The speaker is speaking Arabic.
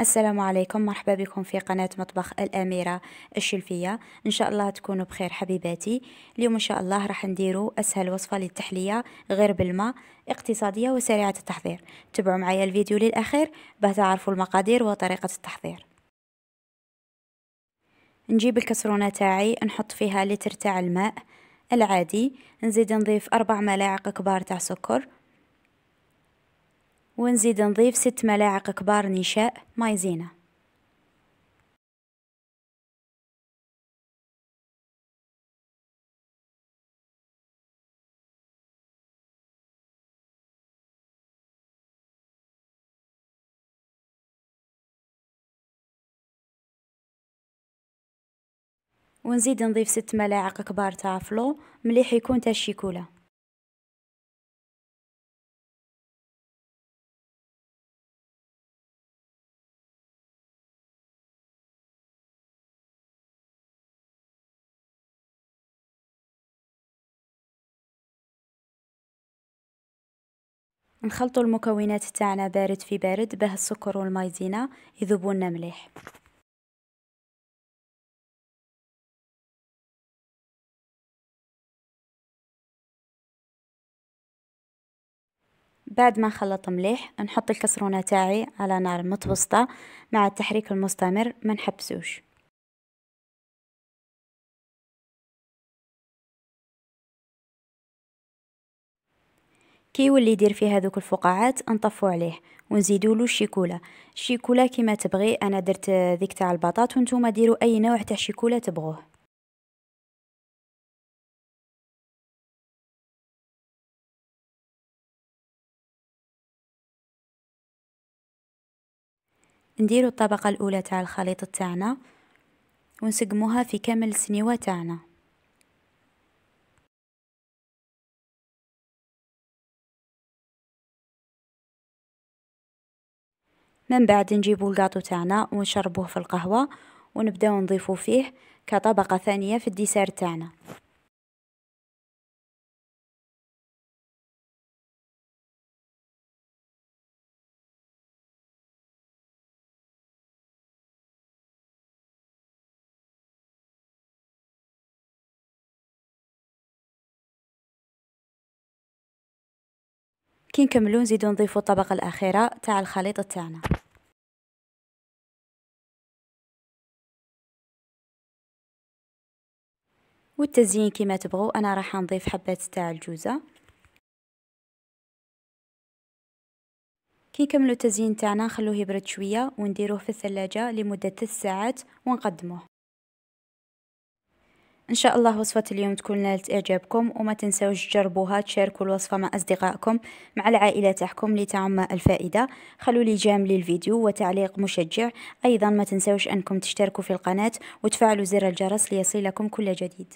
السلام عليكم، مرحبا بكم في قناة مطبخ الأميرة الشلفية. إن شاء الله تكونوا بخير حبيباتي. اليوم إن شاء الله راح نديروا أسهل وصفة للتحلية غير بالماء، اقتصادية وسريعة التحضير. تابعوا معايا الفيديو للآخر باه تعرفوا المقادير وطريقة التحضير. نجيب الكسرونة تاعي، نحط فيها لتر تاع الماء العادي، نزيد نضيف 4 ملاعق كبار تاع سكر، ونزيد نضيف 6 ملاعق كبار نشاء مايزينا. ونزيد نضيف 6 ملاعق كبار تاع فلو مليح يكون تاع الشيكولا. نخلطوا المكونات تاعنا بارد في بارد باه السكر والمايزينا يذوبوا لنا مليح. بعد ما نخلط مليح نحط الكسرونه تاعي على نار متوسطه مع التحريك المستمر، ما نحبسوش. كي يولي يدير فيه هذوك الفقاعات نطفو عليه ونزيدوله الشيكولا. الشيكولا كيما تبغي، انا درت ذيك تاع البطاط وانتوما ديروا اي نوع تاع شيكولا تبغوه. نديروا الطبقه الاولى تاع الخليط تاعنا ونسقموها في كامل السنيوه تاعنا. من بعد نجيبو الكاطو تاعنا ونشربوه في القهوة ونبداو نضيفو فيه كطبقة ثانية في الديسير تاعنا. كي نكملو نزيدو نضيفو الطبقة الأخيرة تاع الخليط تاعنا. والتزيين كيما تبغو، أنا راح نضيف حبات تاع الجوزة. كي نكملو التزيين تاعنا نخلوه يبرد شوية ونديروه في الثلاجة لمدة 3 ساعات ونقدموه. ان شاء الله وصفة اليوم تكون نالت اعجابكم، وما تنسوش تجربوها، تشاركوا الوصفة مع اصدقائكم مع العائلة تاعكم لتعم الفائدة. خلوا لي جيم للفيديو وتعليق مشجع. ايضا ما تنسوش انكم تشتركوا في القناة وتفعلوا زر الجرس ليصلكم كل جديد.